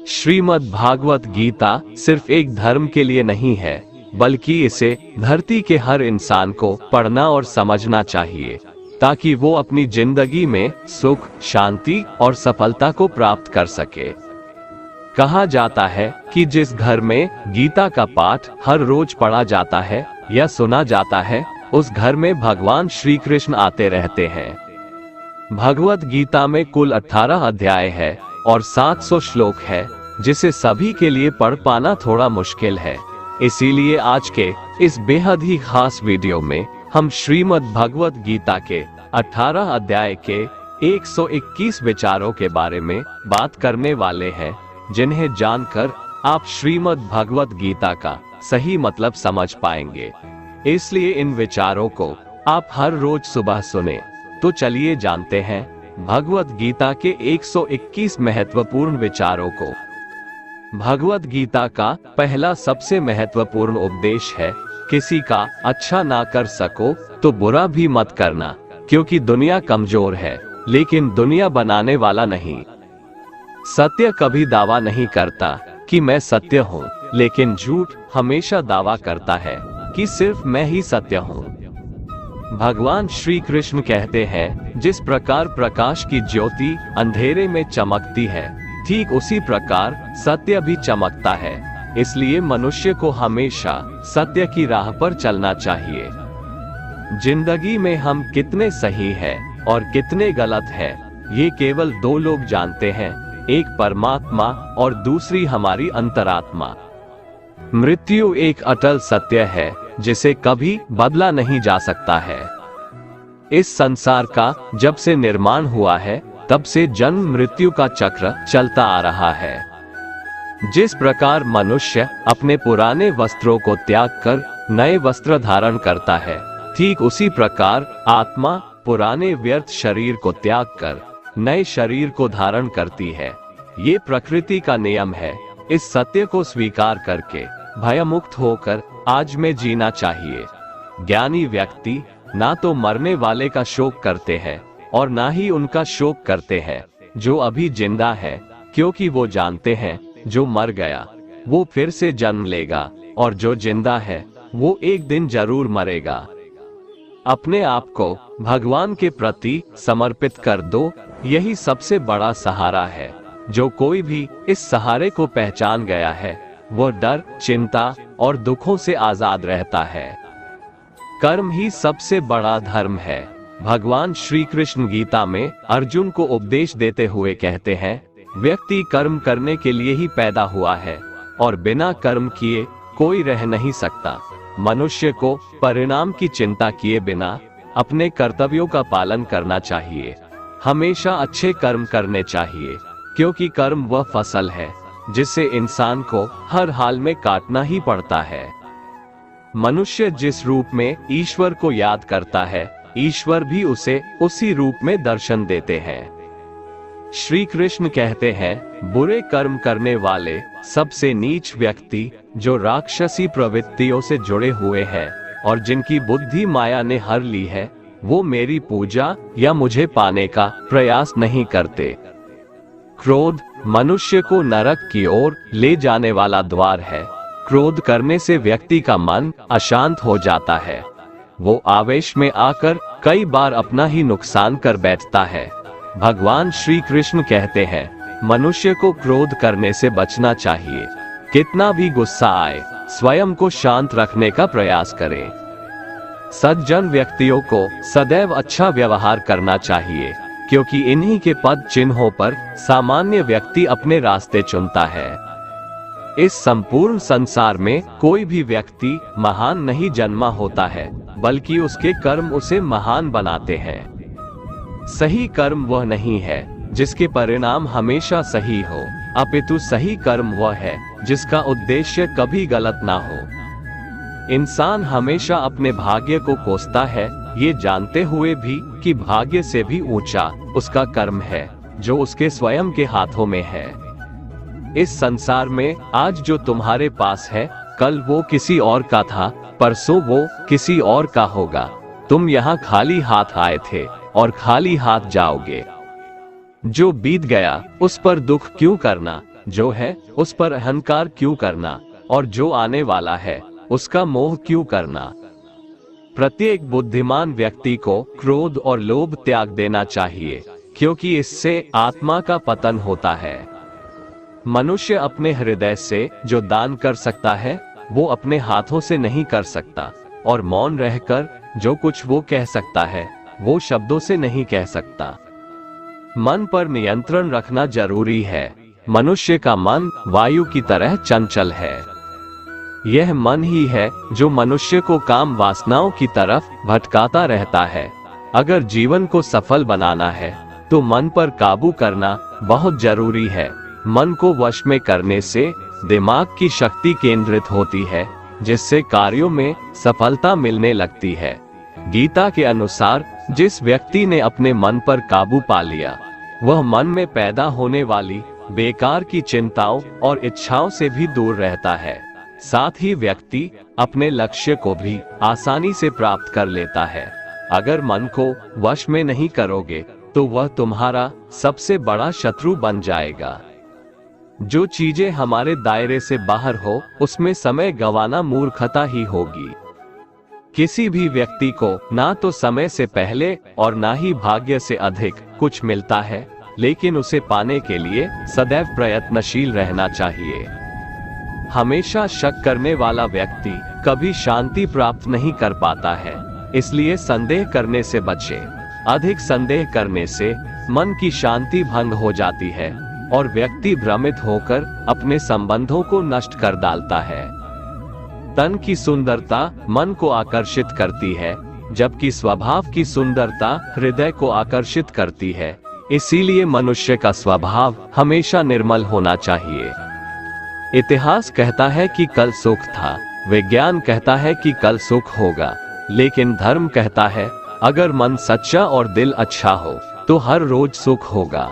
श्रीमद् भागवत गीता सिर्फ एक धर्म के लिए नहीं है, बल्कि इसे धरती के हर इंसान को पढ़ना और समझना चाहिए, ताकि वो अपनी जिंदगी में सुख, शांति और सफलता को प्राप्त कर सके। कहा जाता है कि जिस घर में गीता का पाठ हर रोज पढ़ा जाता है या सुना जाता है, उस घर में भगवान श्री कृष्ण आते रहते हैं। भगवत गीता में कुल 18 अध्याय है और 700 श्लोक है, जिसे सभी के लिए पढ़ पाना थोड़ा मुश्किल है। इसीलिए आज के इस बेहद ही खास वीडियो में हम श्रीमद् भगवत गीता के 18 अध्याय के 121 विचारों के बारे में बात करने वाले हैं, जिन्हें जानकर आप श्रीमद् भगवत गीता का सही मतलब समझ पाएंगे। इसलिए इन विचारों को आप हर रोज सुबह सुने। तो चलिए जानते हैं भगवत गीता के 121 महत्वपूर्ण विचारों को। भगवत गीता का पहला सबसे महत्वपूर्ण उपदेश है, किसी का अच्छा ना कर सको तो बुरा भी मत करना, क्योंकि दुनिया कमजोर है लेकिन दुनिया बनाने वाला नहीं। सत्य कभी दावा नहीं करता कि मैं सत्य हूँ, लेकिन झूठ हमेशा दावा करता है कि सिर्फ मैं ही सत्य हूँ। भगवान श्री कृष्ण कहते हैं, जिस प्रकार प्रकाश की ज्योति अंधेरे में चमकती है, ठीक उसी प्रकार सत्य भी चमकता है। इसलिए मनुष्य को हमेशा सत्य की राह पर चलना चाहिए। जिंदगी में हम कितने सही हैं और कितने गलत हैं, ये केवल दो लोग जानते हैं, एक परमात्मा और दूसरी हमारी अंतरात्मा। मृत्यु एक अटल सत्य है, जिसे कभी बदला नहीं जा सकता है। इस संसार का जब से निर्माण हुआ है, तब से जन्म मृत्यु का चक्र चलता आ रहा है। जिस प्रकार मनुष्य अपने पुराने वस्त्रों को त्याग कर नए वस्त्र धारण करता है, ठीक उसी प्रकार आत्मा पुराने व्यर्थ शरीर को त्याग कर नए शरीर को धारण करती है। ये प्रकृति का नियम है। इस सत्य को स्वीकार करके भयमुक्त होकर आज में जीना चाहिए। ज्ञानी व्यक्ति ना तो मरने वाले का शोक करते हैं और ना ही उनका शोक करते हैं जो अभी जिंदा है, क्योंकि वो जानते हैं जो मर गया वो फिर से जन्म लेगा और जो जिंदा है वो एक दिन जरूर मरेगा। अपने आप को भगवान के प्रति समर्पित कर दो, यही सबसे बड़ा सहारा है। जो कोई भी इस सहारे को पहचान गया है, वो डर, चिंता और दुखों से आजाद रहता है। कर्म ही सबसे बड़ा धर्म है। भगवान श्री कृष्ण गीता में अर्जुन को उपदेश देते हुए कहते हैं, व्यक्ति कर्म करने के लिए ही पैदा हुआ है और बिना कर्म किए कोई रह नहीं सकता। मनुष्य को परिणाम की चिंता किए बिना अपने कर्तव्यों का पालन करना चाहिए। हमेशा अच्छे कर्म करने चाहिए, क्योंकि कर्म वह फसल है जिसे इंसान को हर हाल में काटना ही पड़ता है। मनुष्य जिस रूप में ईश्वर को याद करता है, ईश्वर भी उसे उसी रूप में दर्शन देते हैं। श्री कृष्ण कहते हैं, बुरे कर्म करने वाले सबसे नीच व्यक्ति जो राक्षसी प्रवृत्तियों से जुड़े हुए हैं और जिनकी बुद्धि माया ने हर ली है, वो मेरी पूजा या मुझे पाने का प्रयास नहीं करते। क्रोध मनुष्य को नरक की ओर ले जाने वाला द्वार है। क्रोध करने से व्यक्ति का मन अशांत हो जाता है। वो आवेश में आकर कई बार अपना ही नुकसान कर बैठता है। भगवान श्री कृष्ण कहते हैं, मनुष्य को क्रोध करने से बचना चाहिए। कितना भी गुस्सा आए, स्वयं को शांत रखने का प्रयास करें। सज्जन व्यक्तियों को सदैव अच्छा व्यवहार करना चाहिए, क्योंकि इन्हीं के पद चिन्हों पर सामान्य व्यक्ति अपने रास्ते चुनता है। इस संपूर्ण संसार में कोई भी व्यक्ति महान नहीं जन्मा होता है, बल्कि उसके कर्म उसे महान बनाते हैं। सही कर्म वह नहीं है जिसके परिणाम हमेशा सही हो, अपितु सही कर्म वह है जिसका उद्देश्य कभी गलत ना हो। इंसान हमेशा अपने भाग्य को कोसता है, ये जानते हुए भी कि भाग्य से भी ऊंचा उसका कर्म है जो उसके स्वयं के हाथों में है। इस संसार में आज जो तुम्हारे पास है, कल वो किसी और का था, परसों वो किसी और का होगा। तुम यहाँ खाली हाथ आए थे और खाली हाथ जाओगे। जो बीत गया उस पर दुख क्यों करना, जो है उस पर अहंकार क्यों करना, और जो आने वाला है उसका मोह क्यों करना। प्रत्येक बुद्धिमान व्यक्ति को क्रोध और लोभ त्याग देना चाहिए, क्योंकि इससे आत्मा का पतन होता है। मनुष्य अपने हृदय से जो दान कर सकता है वो अपने हाथों से नहीं कर सकता, और मौन रहकर जो कुछ वो कह सकता है वो शब्दों से नहीं कह सकता। मन पर नियंत्रण रखना जरूरी है। मनुष्य का मन वायु की तरह चंचल है। यह मन ही है जो मनुष्य को काम वासनाओं की तरफ भटकाता रहता है। अगर जीवन को सफल बनाना है तो मन पर काबू करना बहुत जरूरी है। मन को वश में करने से दिमाग की शक्ति केंद्रित होती है, जिससे कार्यों में सफलता मिलने लगती है। गीता के अनुसार जिस व्यक्ति ने अपने मन पर काबू पा लिया, वह मन में पैदा होने वाली बेकार की चिंताओं और इच्छाओं से भी दूर रहता है। साथ ही व्यक्ति अपने लक्ष्य को भी आसानी से प्राप्त कर लेता है। अगर मन को वश में नहीं करोगे तो वह तुम्हारा सबसे बड़ा शत्रु बन जाएगा। जो चीजें हमारे दायरे से बाहर हो उसमें समय गंवाना मूर्खता ही होगी। किसी भी व्यक्ति को ना तो समय से पहले और ना ही भाग्य से अधिक कुछ मिलता है, लेकिन उसे पाने के लिए सदैव प्रयत्नशील रहना चाहिए। हमेशा शक करने वाला व्यक्ति कभी शांति प्राप्त नहीं कर पाता है, इसलिए संदेह करने से बचे। अधिक संदेह करने से मन की शांति भंग हो जाती है और व्यक्ति भ्रमित होकर अपने संबंधों को नष्ट कर डालता है। तन की सुंदरता मन को आकर्षित करती है, जबकि स्वभाव की सुंदरता हृदय को आकर्षित करती है। इसीलिए मनुष्य का स्वभाव हमेशा निर्मल होना चाहिए। इतिहास कहता है कि कल सुख था, विज्ञान कहता है कि कल सुख होगा, लेकिन धर्म कहता है अगर मन सच्चा और दिल अच्छा हो तो हर रोज सुख होगा।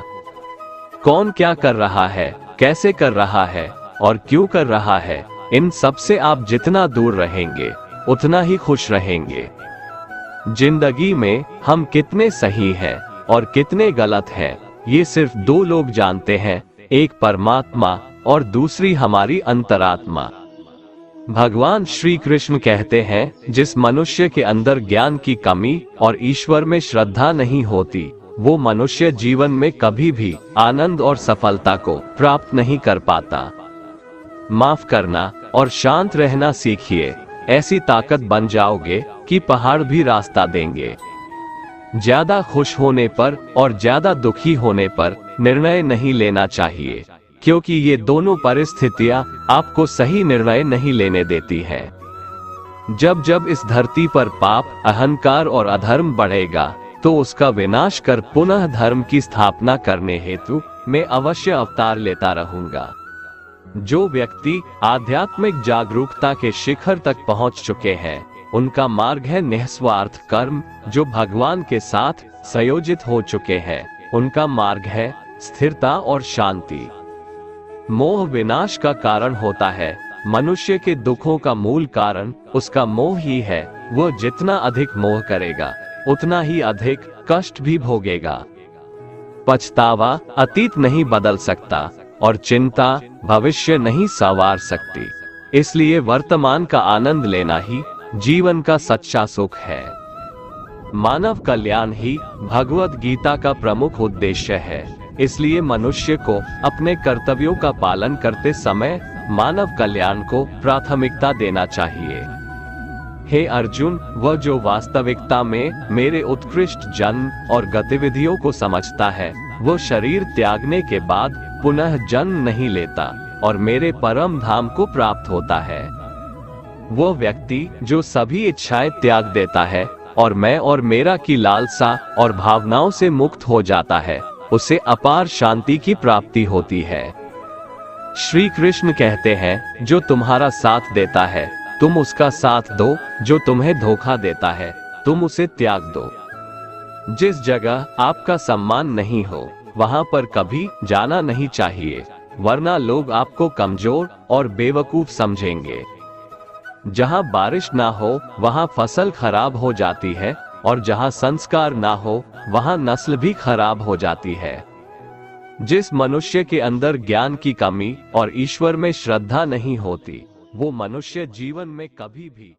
कौन क्या कर रहा है, कैसे कर रहा है और क्यों कर रहा है, इन सब से आप जितना दूर रहेंगे उतना ही खुश रहेंगे। जिंदगी में हम कितने सही हैं और कितने गलत हैं, ये सिर्फ दो लोग जानते हैं, एक परमात्मा और दूसरी हमारी अंतरात्मा। भगवान श्री कृष्ण कहते हैं, जिस मनुष्य के अंदर ज्ञान की कमी और ईश्वर में श्रद्धा नहीं होती, वो मनुष्य जीवन में कभी भी आनंद और सफलता को प्राप्त नहीं कर पाता। माफ करना और शांत रहना सीखिए, ऐसी ताकत बन जाओगे कि पहाड़ भी रास्ता देंगे। ज्यादा खुश होने पर और ज्यादा दुखी होने पर निर्णय नहीं लेना चाहिए, क्योंकि ये दोनों परिस्थितियां आपको सही निर्णय नहीं लेने देती हैं। जब जब इस धरती पर पाप, अहंकार और अधर्म बढ़ेगा तो उसका विनाश कर पुनः धर्म की स्थापना करने हेतु मैं अवश्य अवतार लेता रहूंगा। जो व्यक्ति आध्यात्मिक जागरूकता के शिखर तक पहुंच चुके हैं, उनका मार्ग है निस्वार्थ कर्म। जो भगवान के साथ संयोजित हो चुके हैं, उनका मार्ग है स्थिरता और शांति। मोह विनाश का कारण होता है। मनुष्य के दुखों का मूल कारण उसका मोह ही है। वह जितना अधिक मोह करेगा उतना ही अधिक कष्ट भी भोगेगा। पछतावा अतीत नहीं बदल सकता और चिंता भविष्य नहीं संवार सकती। इसलिए वर्तमान का आनंद लेना ही जीवन का सच्चा सुख है। मानव कल्याण ही भगवत गीता का प्रमुख उद्देश्य है। इसलिए मनुष्य को अपने कर्तव्यों का पालन करते समय मानव कल्याण को प्राथमिकता देना चाहिए। हे अर्जुन, वह जो वास्तविकता में मेरे उत्कृष्ट जन्म और गतिविधियों को समझता है, वह शरीर त्यागने के बाद पुनः जन्म नहीं लेता और मेरे परम धाम को प्राप्त होता है। वह व्यक्ति जो सभी इच्छाएं त्याग देता है और मैं और मेरा की लालसा और भावनाओं से मुक्त हो जाता है, उसे अपार शांति की प्राप्ति होती है। श्री कृष्ण कहते हैं, जो तुम्हारा साथ देता है तुम उसका साथ दो, जो तुम्हें धोखा देता है तुम उसे त्याग दो। जिस जगह आपका सम्मान नहीं हो वहां पर कभी जाना नहीं चाहिए, वरना लोग आपको कमजोर और बेवकूफ समझेंगे। जहां बारिश ना हो वहां फसल खराब हो जाती है और जहां संस्कार ना हो वहां नस्ल भी खराब हो जाती है। जिस मनुष्य के अंदर ज्ञान की कमी और ईश्वर में श्रद्धा नहीं होती, वो मनुष्य जीवन में कभी भी